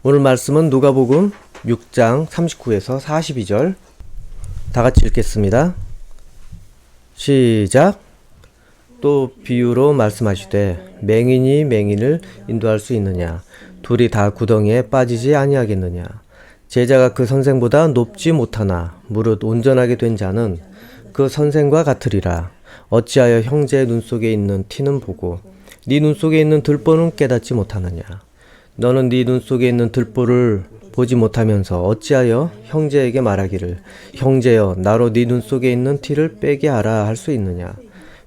오늘 말씀은 누가복음 6장 39에서 42절 다 같이 읽겠습니다. 시작. 또 비유로 말씀하시되 맹인이 맹인을 인도할 수 있느냐? 둘이 다 구덩이에 빠지지 아니하겠느냐? 제자가 그 선생보다 높지 못하나 무릇 온전하게 된 자는 그 선생과 같으리라. 어찌하여 형제의 눈 속에 있는 티는 보고 네 눈 속에 있는 들보는 깨닫지 못하느냐? 너는 네 눈 속에 있는 들보를 보지 못하면서 어찌하여 형제에게 말하기를 형제여 나로 네 눈 속에 있는 티를 빼게 하라 할 수 있느냐?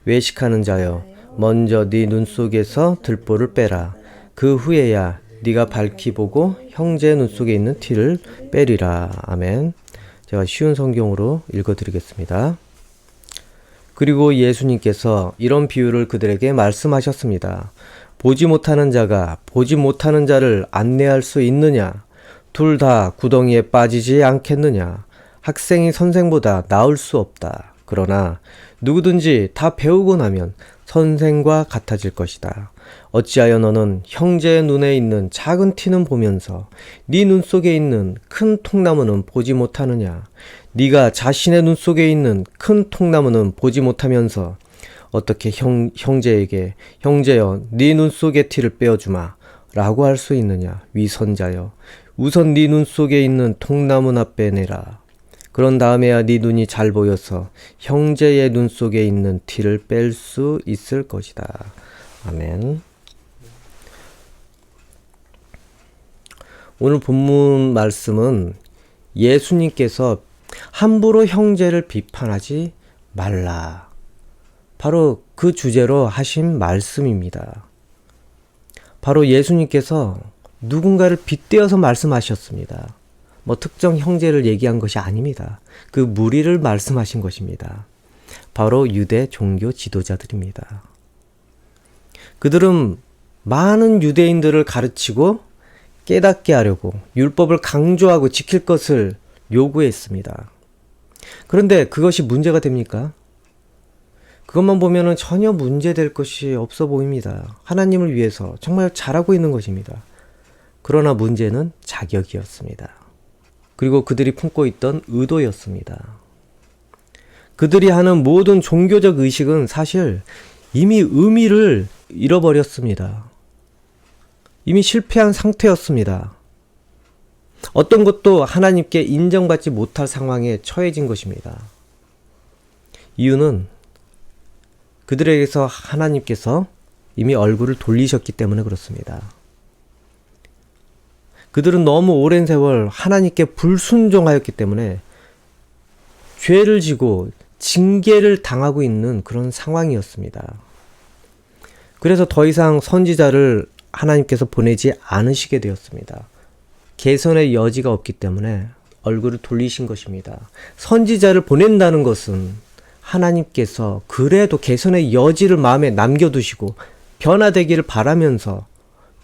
외식하는 자여 먼저 네 눈 속에서 들보를 빼라. 그 후에야 네가 밝히 보고 형제의 눈 속에 있는 티를 빼리라. 아멘. 제가 쉬운 성경으로 읽어드리겠습니다. 그리고 예수님께서 이런 비유를 그들에게 말씀하셨습니다. 보지 못하는 자가 보지 못하는 자를 안내할 수 있느냐? 둘 다 구덩이에 빠지지 않겠느냐? 학생이 선생보다 나을 수 없다. 그러나 누구든지 다 배우고 나면 선생과 같아질 것이다. 어찌하여 너는 형제의 눈에 있는 작은 티는 보면서 네 눈 속에 있는 큰 통나무는 보지 못하느냐? 네가 자신의 눈 속에 있는 큰 통나무는 보지 못하면서 어떻게 형제에게 형제여 네 눈 속의 티를 빼어주마 라고 할 수 있느냐? 위선자여 우선 네 눈 속에 있는 통나무나 빼내라. 그런 다음에야 네 눈이 잘 보여서 형제의 눈 속에 있는 티를 뺄 수 있을 것이다. 아멘. 오늘 본문 말씀은 예수님께서 함부로 형제를 비판하지 말라. 바로 그 주제로 하신 말씀입니다. 바로 예수님께서 누군가를 빗대어서 말씀하셨습니다. 특정 형제를 얘기한 것이 아닙니다. 그 무리를 말씀하신 것입니다. 바로 유대 종교 지도자들입니다. 그들은 많은 유대인들을 가르치고 깨닫게 하려고 율법을 강조하고 지킬 것을 요구했습니다. 그런데 그것이 문제가 됩니까? 그것만 보면은 전혀 문제될 것이 없어 보입니다. 하나님을 위해서 정말 잘하고 있는 것입니다. 그러나 문제는 자격이었습니다. 그리고 그들이 품고 있던 의도였습니다. 그들이 하는 모든 종교적 의식은 사실 이미 의미를 잃어버렸습니다. 이미 실패한 상태였습니다. 어떤 것도 하나님께 인정받지 못할 상황에 처해진 것입니다. 이유는 그들에게서 하나님께서 이미 얼굴을 돌리셨기 때문에 그렇습니다. 그들은 너무 오랜 세월 하나님께 불순종하였기 때문에 죄를 지고 징계를 당하고 있는 그런 상황이었습니다. 그래서 더 이상 선지자를 하나님께서 보내지 않으시게 되었습니다. 개선의 여지가 없기 때문에 얼굴을 돌리신 것입니다. 선지자를 보낸다는 것은 하나님께서 그래도 개선의 여지를 마음에 남겨두시고 변화되기를 바라면서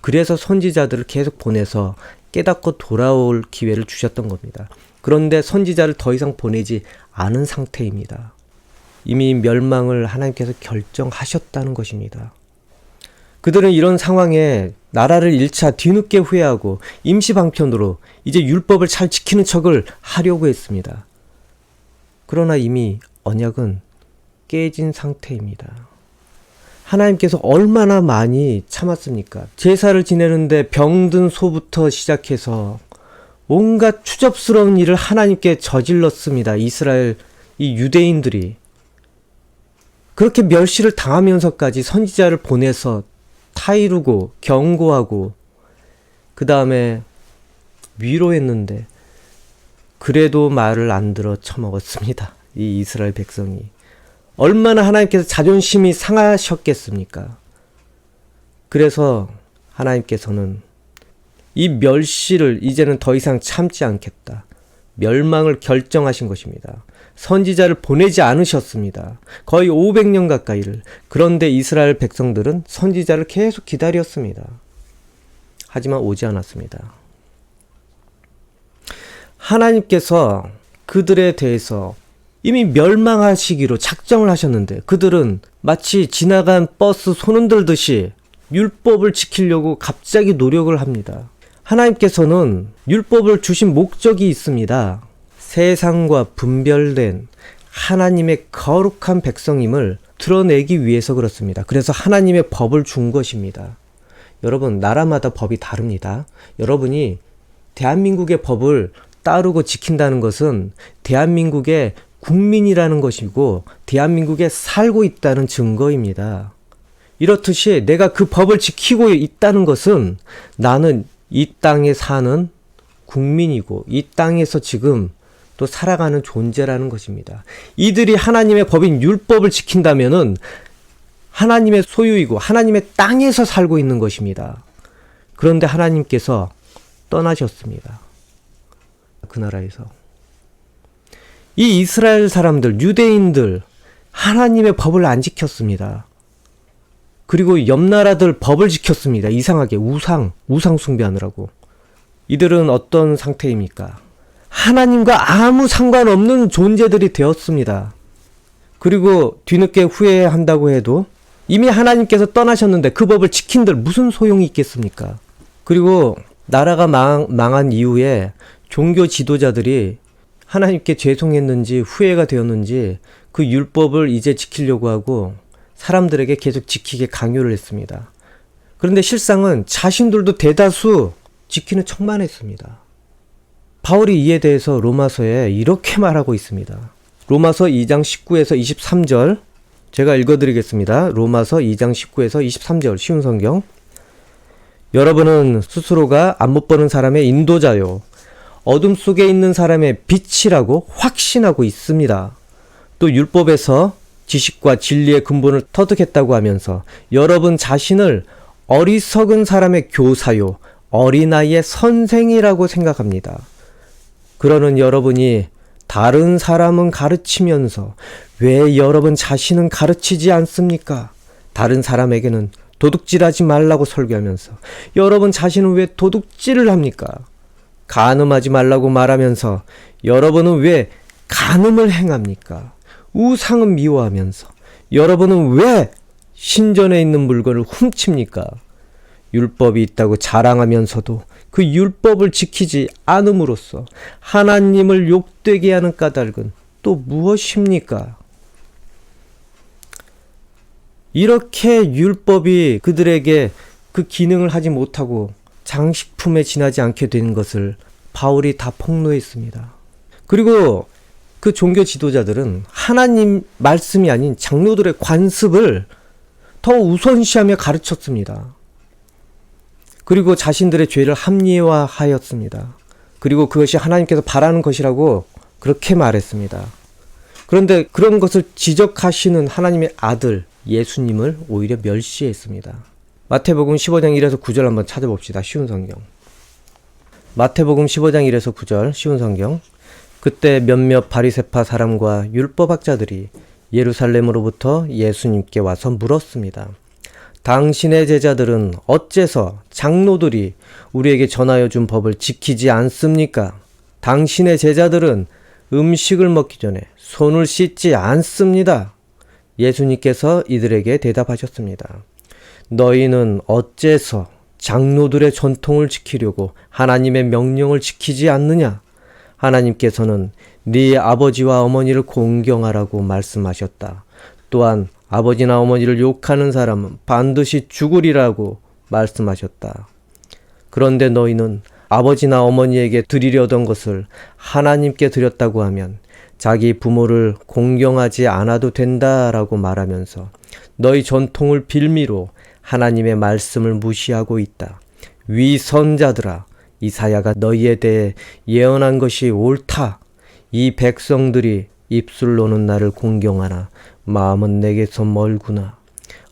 그래서 선지자들을 계속 보내서 깨닫고 돌아올 기회를 주셨던 겁니다. 그런데 선지자를 더 이상 보내지 않은 상태입니다. 이미 멸망을 하나님께서 결정하셨다는 것입니다. 그들은 이런 상황에 나라를 1차 뒤늦게 후회하고 임시방편으로 이제 율법을 잘 지키는 척을 하려고 했습니다. 그러나 이미 언약은 깨진 상태입니다. 하나님께서 얼마나 많이 참았습니까? 제사를 지내는데 병든 소부터 시작해서 온갖 추접스러운 일을 하나님께 저질렀습니다. 이스라엘 이 유대인들이 그렇게 멸시를 당하면서까지 선지자를 보내서 타이르고 경고하고 그 다음에 위로했는데 그래도 말을 안 들어 처먹었습니다. 이 이스라엘 백성이. 얼마나 하나님께서 자존심이 상하셨겠습니까? 그래서 하나님께서는 이 멸시를 이제는 더 이상 참지 않겠다. 멸망을 결정하신 것입니다. 선지자를 보내지 않으셨습니다. 거의 500년 가까이를. 그런데 이스라엘 백성들은 선지자를 계속 기다렸습니다. 하지만 오지 않았습니다. 하나님께서 그들에 대해서 이미 멸망하시기로 작정을 하셨는데 그들은 마치 지나간 버스 손흔들듯이 율법을 지키려고 갑자기 노력을 합니다. 하나님께서는 율법을 주신 목적이 있습니다. 세상과 분별된 하나님의 거룩한 백성임을 드러내기 위해서 그렇습니다. 그래서 하나님의 법을 준 것입니다. 여러분, 나라마다 법이 다릅니다. 여러분이 대한민국의 법을 따르고 지킨다는 것은 대한민국의 국민이라는 것이고 대한민국에 살고 있다는 증거입니다. 이렇듯이 내가 그 법을 지키고 있다는 것은 나는 이 땅에 사는 국민이고 이 땅에서 지금 또 살아가는 존재라는 것입니다. 이들이 하나님의 법인 율법을 지킨다면은 하나님의 소유이고 하나님의 땅에서 살고 있는 것입니다. 그런데 하나님께서 떠나셨습니다. 그 나라에서. 이 이스라엘 사람들, 유대인들, 하나님의 법을 안 지켰습니다. 그리고 옆 나라들 법을 지켰습니다. 이상하게 우상 숭배하느라고. 이들은 어떤 상태입니까? 하나님과 아무 상관없는 존재들이 되었습니다. 그리고 뒤늦게 후회한다고 해도 이미 하나님께서 떠나셨는데 그 법을 지킨들 무슨 소용이 있겠습니까? 그리고 나라가 망한 이후에 종교 지도자들이 하나님께 죄송했는지 후회가 되었는지 그 율법을 이제 지키려고 하고 사람들에게 계속 지키게 강요를 했습니다. 그런데 실상은 자신들도 대다수 지키는 척만 했습니다. 바울이 이에 대해서 로마서에 이렇게 말하고 있습니다. 로마서 2장 19에서 23절 제가 읽어드리겠습니다. 로마서 2장 19에서 23절 쉬운 성경. 여러분은 스스로가 안 못 보는 사람의 인도자요 어둠 속에 있는 사람의 빛이라고 확신하고 있습니다. 또 율법에서 지식과 진리의 근본을 터득했다고 하면서 여러분 자신을 어리석은 사람의 교사요 어린아이의 선생이라고 생각합니다. 그러는 여러분이 다른 사람은 가르치면서 왜 여러분 자신은 가르치지 않습니까? 다른 사람에게는 도둑질하지 말라고 설교하면서 여러분 자신은 왜 도둑질을 합니까? 간음하지 말라고 말하면서 여러분은 왜 간음을 행합니까? 우상은 미워하면서 여러분은 왜 신전에 있는 물건을 훔칩니까? 율법이 있다고 자랑하면서도 그 율법을 지키지 않음으로써 하나님을 욕되게 하는 까닭은 또 무엇입니까? 이렇게 율법이 그들에게 그 기능을 하지 못하고 장식품에 지나지 않게 된 것을 바울이 다 폭로했습니다. 그리고 그 종교 지도자들은 하나님 말씀이 아닌 장로들의 관습을 더 우선시하며 가르쳤습니다. 그리고 자신들의 죄를 합리화하였습니다. 그리고 그것이 하나님께서 바라는 것이라고 그렇게 말했습니다. 그런데 그런 것을 지적하시는 하나님의 아들 예수님을 오히려 멸시했습니다. 마태복음 15장 1에서 9절 한번 찾아봅시다. 쉬운 성경. 마태복음 15장 1에서 9절 쉬운 성경. 그때 몇몇 바리새파 사람과 율법학자들이 예루살렘으로부터 예수님께 와서 물었습니다. 당신의 제자들은 어째서 장로들이 우리에게 전하여 준 법을 지키지 않습니까? 당신의 제자들은 음식을 먹기 전에 손을 씻지 않습니다. 예수님께서 이들에게 대답하셨습니다. 너희는 어째서 장로들의 전통을 지키려고 하나님의 명령을 지키지 않느냐? 하나님께서는 네 아버지와 어머니를 공경하라고 말씀하셨다. 또한 아버지나 어머니를 욕하는 사람은 반드시 죽으리라고 말씀하셨다. 그런데 너희는 아버지나 어머니에게 드리려던 것을 하나님께 드렸다고 하면 자기 부모를 공경하지 않아도 된다라고 말하면서 너희 전통을 빌미로 하나님의 말씀을 무시하고 있다. 위선자들아, 이사야가 너희에 대해 예언한 것이 옳다. 이 백성들이 입술로는 나를 공경하나 마음은 내게서 멀구나.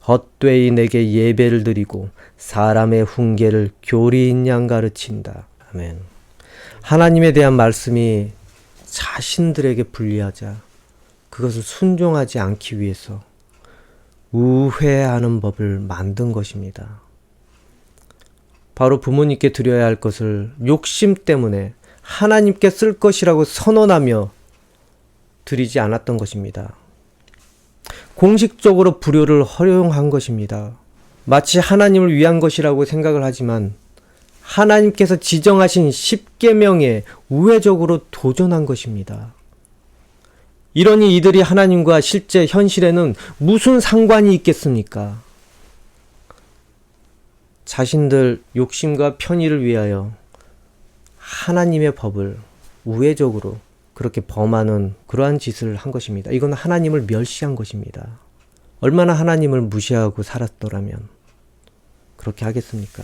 헛되이 내게 예배를 드리고 사람의 훈계를 교리인 양 가르친다. 아멘. 하나님에 대한 말씀이 자신들에게 불리하자 그것을 순종하지 않기 위해서 우회하는 법을 만든 것입니다. 바로 부모님께 드려야 할 것을 욕심 때문에 하나님께 쓸 것이라고 선언하며 드리지 않았던 것입니다. 공식적으로 불효를 허용한 것입니다. 마치 하나님을 위한 것이라고 생각을 하지만 하나님께서 지정하신 십계명에 우회적으로 도전한 것입니다. 이러니 이들이 하나님과 실제 현실에는 무슨 상관이 있겠습니까? 자신들 욕심과 편의를 위하여 하나님의 법을 우회적으로 그렇게 범하는 그러한 짓을 한 것입니다. 이건 하나님을 멸시한 것입니다. 얼마나 하나님을 무시하고 살았더라면 그렇게 하겠습니까?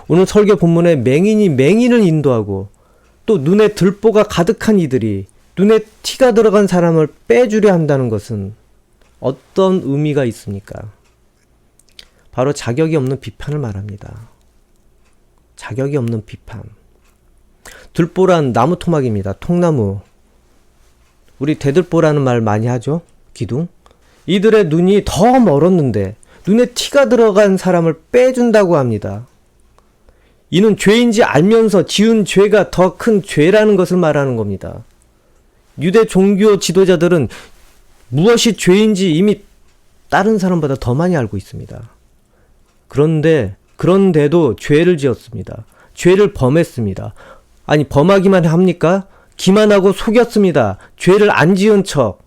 오늘 설교 본문에 맹인이 맹인을 인도하고 또 눈에 들보가 가득한 이들이 눈에 티가 들어간 사람을 빼주려 한다는 것은 어떤 의미가 있습니까? 바로 자격이 없는 비판을 말합니다. 자격이 없는 비판. 들보란 나무 토막입니다. 통나무. 우리 대들보라는 말 많이 하죠? 기둥. 이들의 눈이 더 멀었는데 눈에 티가 들어간 사람을 빼준다고 합니다. 이는 죄인지 알면서 지은 죄가 더 큰 죄라는 것을 말하는 겁니다. 유대 종교 지도자들은 무엇이 죄인지 이미 다른 사람보다 더 많이 알고 있습니다. 그런데도 죄를 지었습니다. 죄를 범했습니다. 아니, 범하기만 합니까? 기만하고 속였습니다. 죄를 안 지은 척.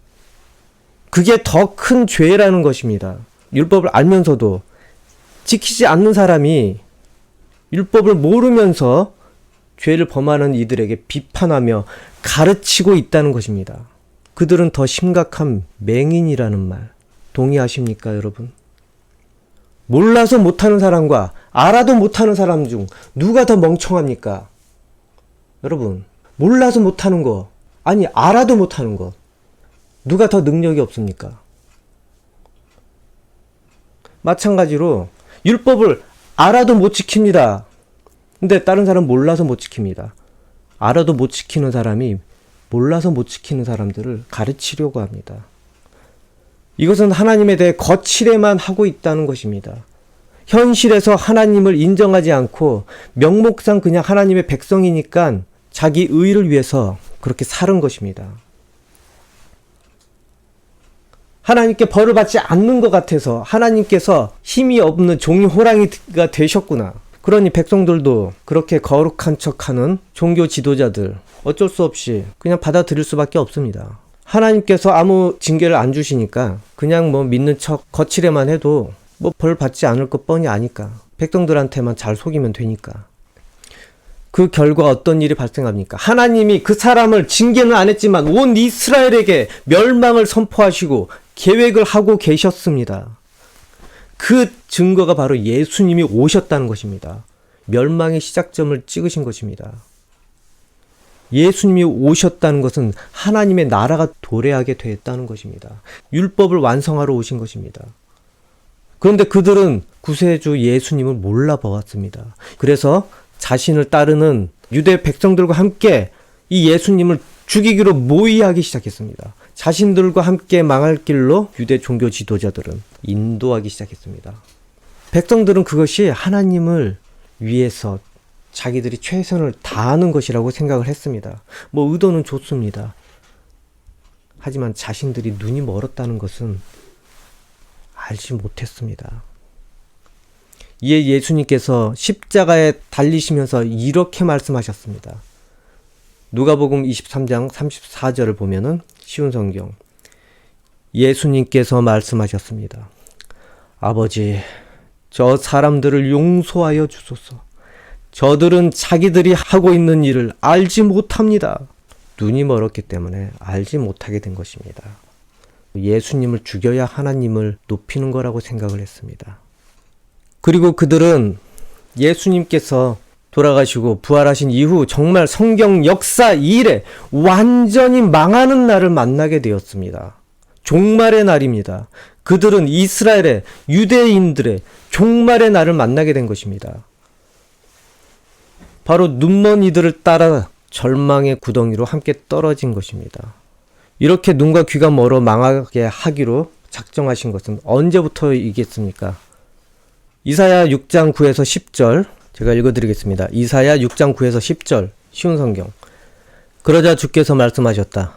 그게 더 큰 죄라는 것입니다. 율법을 알면서도 지키지 않는 사람이 율법을 모르면서 죄를 범하는 이들에게 비판하며 가르치고 있다는 것입니다. 그들은 더 심각한 맹인이라는 말 동의하십니까, 여러분? 몰라서 못하는 사람과 알아도 못하는 사람 중 누가 더 멍청합니까? 여러분, 몰라서 못하는 거, 아니 알아도 못하는 거, 누가 더 능력이 없습니까? 마찬가지로 율법을 알아도 못 지킵니다. 근데 다른 사람 몰라서 못 지킵니다. 알아도 못 지키는 사람이 몰라서 못 지키는 사람들을 가르치려고 합니다. 이것은 하나님에 대해 거칠에만 하고 있다는 것입니다. 현실에서 하나님을 인정하지 않고 명목상 그냥 하나님의 백성이니까 자기 의를 위해서 그렇게 사는 것입니다. 하나님께 벌을 받지 않는 것 같아서 하나님께서 힘이 없는 종이 호랑이가 되셨구나. 그러니 백성들도 그렇게 거룩한 척하는 종교 지도자들 어쩔 수 없이 그냥 받아들일 수밖에 없습니다. 하나님께서 아무 징계를 안 주시니까 그냥 믿는 척 거칠에만 해도 벌 받지 않을 것 뻔히 아니까 백성들한테만 잘 속이면 되니까. 그 결과 어떤 일이 발생합니까? 하나님이 그 사람을 징계는 안 했지만 온 이스라엘에게 멸망을 선포하시고 계획을 하고 계셨습니다. 그 증거가 바로 예수님이 오셨다는 것입니다. 멸망의 시작점을 찍으신 것입니다. 예수님이 오셨다는 것은 하나님의 나라가 도래하게 되었다는 것입니다. 율법을 완성하러 오신 것입니다. 그런데 그들은 구세주 예수님을 몰라보았습니다. 그래서 자신을 따르는 유대 백성들과 함께 이 예수님을 죽이기로 모의하기 시작했습니다. 자신들과 함께 망할 길로 유대 종교 지도자들은 인도하기 시작했습니다. 백성들은 그것이 하나님을 위해서 자기들이 최선을 다하는 것이라고 생각을 했습니다. 의도는 좋습니다. 하지만 자신들이 눈이 멀었다는 것은 알지 못했습니다. 이에 예수님께서 십자가에 달리시면서 이렇게 말씀하셨습니다. 누가복음 23장 34절을 보면은 쉬운 성경. 예수님께서 말씀하셨습니다. 아버지, 저 사람들을 용서하여 주소서. 저들은 자기들이 하고 있는 일을 알지 못합니다. 눈이 멀었기 때문에 알지 못하게 된 것입니다. 예수님을 죽여야 하나님을 높이는 거라고 생각을 했습니다. 그리고 그들은 예수님께서 돌아가시고 부활하신 이후 정말 성경 역사 이래 완전히 망하는 날을 만나게 되었습니다. 종말의 날입니다. 그들은 이스라엘의 유대인들의 종말의 날을 만나게 된 것입니다. 바로 눈먼 이들을 따라 절망의 구덩이로 함께 떨어진 것입니다. 이렇게 눈과 귀가 멀어 망하게 하기로 작정하신 것은 언제부터이겠습니까? 이사야 6장 9에서 10절 제가 읽어드리겠습니다. 이사야 6장 9에서 10절 쉬운 성경. 그러자 주께서 말씀하셨다.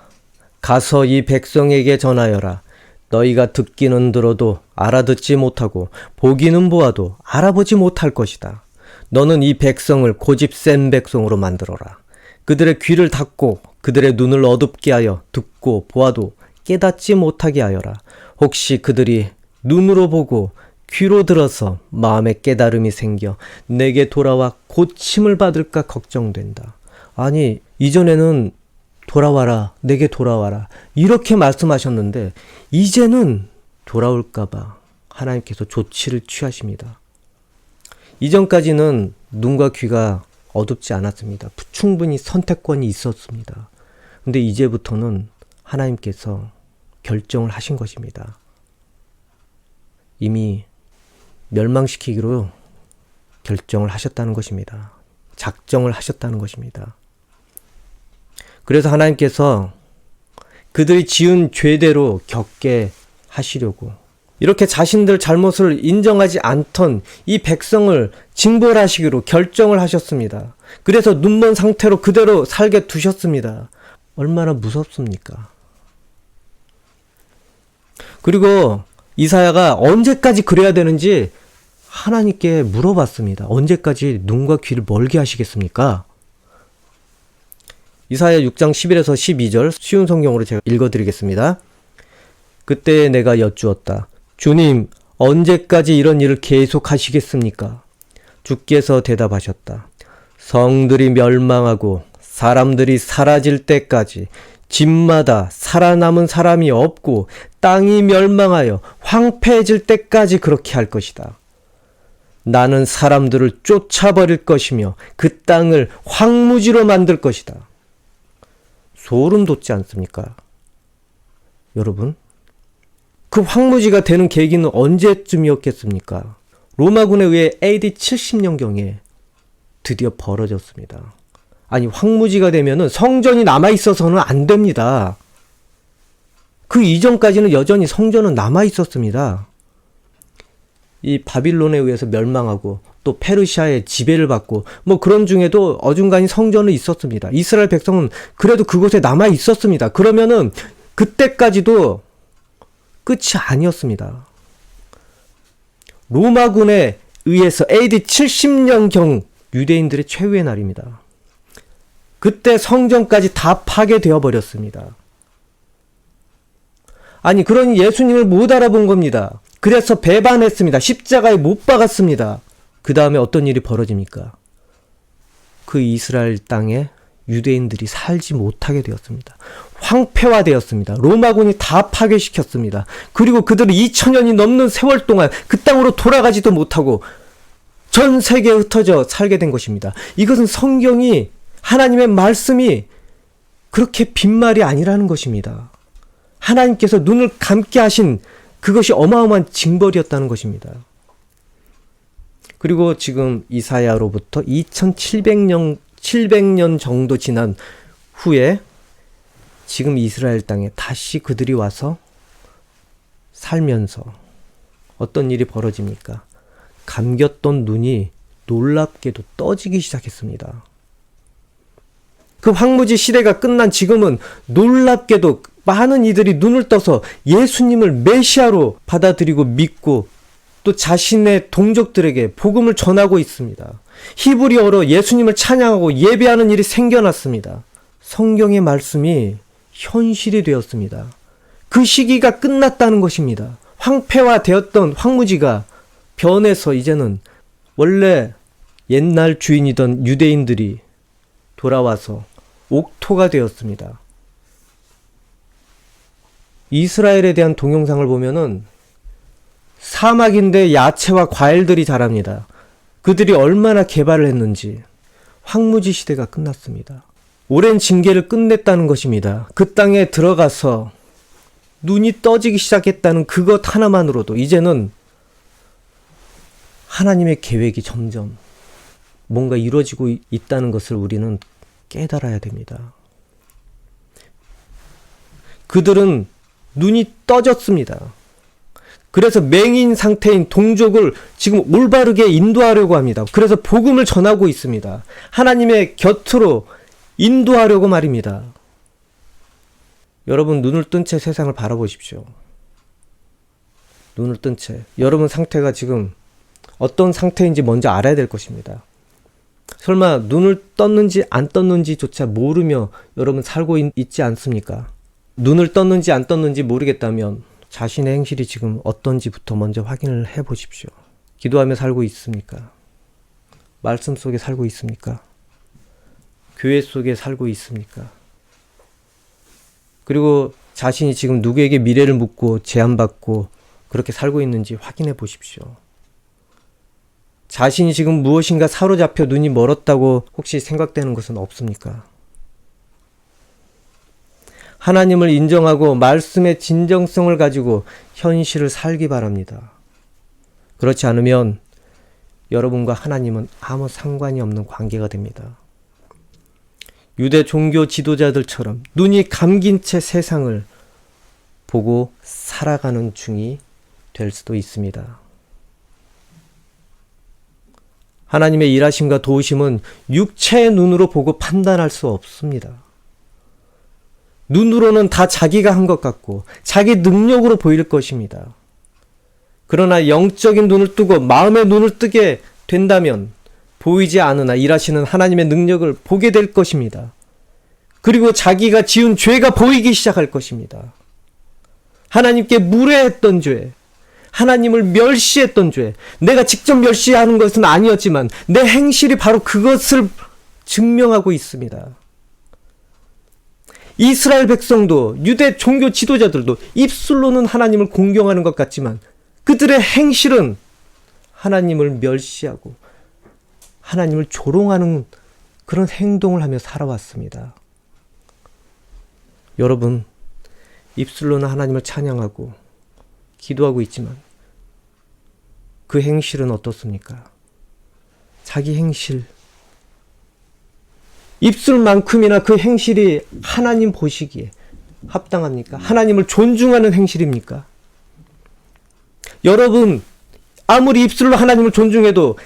가서 이 백성에게 전하여라. 너희가 듣기는 들어도 알아듣지 못하고 보기는 보아도 알아보지 못할 것이다. 너는 이 백성을 고집 센 백성으로 만들어라. 그들의 귀를 닫고 그들의 눈을 어둡게 하여 듣고 보아도 깨닫지 못하게 하여라. 혹시 그들이 눈으로 보고 귀로 들어서 마음에 깨달음이 생겨 내게 돌아와 고침을 받을까 걱정된다. 아니, 이전에는 돌아와라, 내게 돌아와라 이렇게 말씀하셨는데 이제는 돌아올까봐 하나님께서 조치를 취하십니다. 이전까지는 눈과 귀가 어둡지 않았습니다. 충분히 선택권이 있었습니다. 근데 이제부터는 하나님께서 결정을 하신 것입니다. 이미 멸망시키기로 결정을 하셨다는 것입니다. 작정을 하셨다는 것입니다. 그래서 하나님께서 그들이 지은 죄대로 겪게 하시려고 이렇게 자신들 잘못을 인정하지 않던 이 백성을 징벌하시기로 결정을 하셨습니다. 그래서 눈먼 상태로 그대로 살게 두셨습니다. 얼마나 무섭습니까? 그리고 이사야가 언제까지 그래야 되는지 하나님께 물어봤습니다. 언제까지 눈과 귀를 멀게 하시겠습니까? 이사야 6장 11에서 12절 쉬운 성경으로 제가 읽어드리겠습니다. 그때 내가 여쭈었다. 주님, 언제까지 이런 일을 계속하시겠습니까? 주께서 대답하셨다. 성들이 멸망하고 사람들이 사라질 때까지 집마다 살아남은 사람이 없고 땅이 멸망하여 황폐해질 때까지 그렇게 할 것이다. 나는 사람들을 쫓아버릴 것이며 그 땅을 황무지로 만들 것이다. 소름 돋지 않습니까? 여러분, 그 황무지가 되는 계기는 언제쯤이었겠습니까? 로마군에 의해 AD 70년경에 드디어 벌어졌습니다. 아니, 황무지가 되면은 성전이 남아있어서는 안 됩니다. 그 이전까지는 여전히 성전은 남아있었습니다. 이 바빌론에 의해서 멸망하고 또 페르시아의 지배를 받고 뭐 그런 중에도 어중간히 성전은 있었습니다. 이스라엘 백성은 그래도 그곳에 남아있었습니다. 그러면은 그때까지도 끝이 아니었습니다. 로마군에 의해서 AD 70년경 유대인들의 최후의 날입니다. 그때 성전까지 다 파괴되어 버렸습니다. 아니, 그러니 예수님을 못 알아본 겁니다. 그래서 배반했습니다. 십자가에 못 박았습니다. 그 다음에 어떤 일이 벌어집니까? 그 이스라엘 땅에 유대인들이 살지 못하게 되었습니다. 황폐화되었습니다. 로마군이 다 파괴시켰습니다. 그리고 그들은 2000년이 넘는 세월 동안 그 땅으로 돌아가지도 못하고 전 세계에 흩어져 살게 된 것입니다. 이것은 성경이, 하나님의 말씀이 그렇게 빈말이 아니라는 것입니다. 하나님께서 눈을 감게 하신 그것이 어마어마한 징벌이었다는 것입니다. 그리고 지금 이사야로부터 2700년 정도 지난 후에 지금 이스라엘 땅에 다시 그들이 와서 살면서 어떤 일이 벌어집니까? 감겼던 눈이 놀랍게도 떠지기 시작했습니다. 그 황무지 시대가 끝난 지금은 놀랍게도 많은 이들이 눈을 떠서 예수님을 메시아로 받아들이고 믿고 또 자신의 동족들에게 복음을 전하고 있습니다. 히브리어로 예수님을 찬양하고 예배하는 일이 생겨났습니다. 성경의 말씀이 현실이 되었습니다. 그 시기가 끝났다는 것입니다. 황폐화되었던 황무지가 변해서 이제는 원래 옛날 주인이던 유대인들이 돌아와서 옥토가 되었습니다. 이스라엘에 대한 동영상을 보면은 사막인데 야채와 과일들이 자랍니다. 그들이 얼마나 개발을 했는지. 황무지 시대가 끝났습니다. 오랜 징계를 끝냈다는 것입니다. 그 땅에 들어가서 눈이 떠지기 시작했다는 그것 하나만으로도 이제는 하나님의 계획이 점점 뭔가 이루어지고 있다는 것을 우리는 깨달아야 됩니다. 그들은 눈이 떠졌습니다. 그래서 맹인 상태인 동족을 지금 올바르게 인도하려고 합니다. 그래서 복음을 전하고 있습니다. 하나님의 곁으로 인도하려고 말입니다. 여러분, 눈을 뜬 채 세상을 바라보십시오. 눈을 뜬 채. 여러분 상태가 지금 어떤 상태인지 먼저 알아야 될 것입니다. 설마 눈을 떴는지 안 떴는지조차 모르며 여러분 살고 있지 않습니까? 눈을 떴는지 안 떴는지 모르겠다면 자신의 행실이 지금 어떤지부터 먼저 확인을 해 보십시오. 기도하며 살고 있습니까? 말씀 속에 살고 있습니까? 교회 속에 살고 있습니까? 그리고 자신이 지금 누구에게 미래를 묻고 제한받고 그렇게 살고 있는지 확인해 보십시오. 자신이 지금 무엇인가 사로잡혀 눈이 멀었다고 혹시 생각되는 것은 없습니까? 하나님을 인정하고 말씀의 진정성을 가지고 현실을 살기 바랍니다. 그렇지 않으면 여러분과 하나님은 아무 상관이 없는 관계가 됩니다. 유대 종교 지도자들처럼 눈이 감긴 채 세상을 보고 살아가는 중이 될 수도 있습니다. 하나님의 일하심과 도우심은 육체의 눈으로 보고 판단할 수 없습니다. 눈으로는 다 자기가 한 것 같고 자기 능력으로 보일 것입니다. 그러나 영적인 눈을 뜨고 마음의 눈을 뜨게 된다면 보이지 않으나 일하시는 하나님의 능력을 보게 될 것입니다. 그리고 자기가 지은 죄가 보이기 시작할 것입니다. 하나님께 무례했던 죄, 하나님을 멸시했던 죄, 내가 직접 멸시하는 것은 아니었지만 내 행실이 바로 그것을 증명하고 있습니다. 이스라엘 백성도 유대 종교 지도자들도 입술로는 하나님을 공경하는 것 같지만 그들의 행실은 하나님을 멸시하고 하나님을 조롱하는 그런 행동을 하며 살아왔습니다. 여러분, 입술로는 하나님을 찬양하고 기도하고 있지만 그 행실은 어떻습니까? 자기 행실, 입술만큼이나 그 행실이 하나님 보시기에 합당합니까? 하나님을 존중하는 행실입니까? 여러분, 아무리 입술로 하나님을 존중해도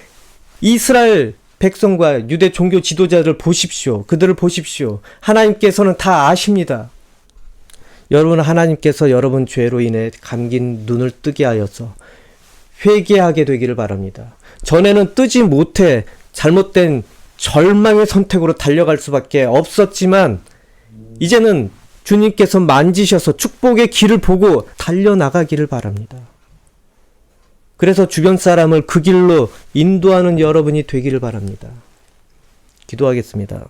이스라엘 백성과 유대 종교 지도자들 보십시오. 그들을 보십시오. 하나님께서는 다 아십니다. 여러분, 하나님께서 여러분 죄로 인해 감긴 눈을 뜨게 하여서 회개하게 되기를 바랍니다. 전에는 뜨지 못해 잘못된 절망의 선택으로 달려갈 수밖에 없었지만 이제는 주님께서 만지셔서 축복의 길을 보고 달려나가기를 바랍니다. 그래서 주변 사람을 그 길로 인도하는 여러분이 되기를 바랍니다. 기도하겠습니다.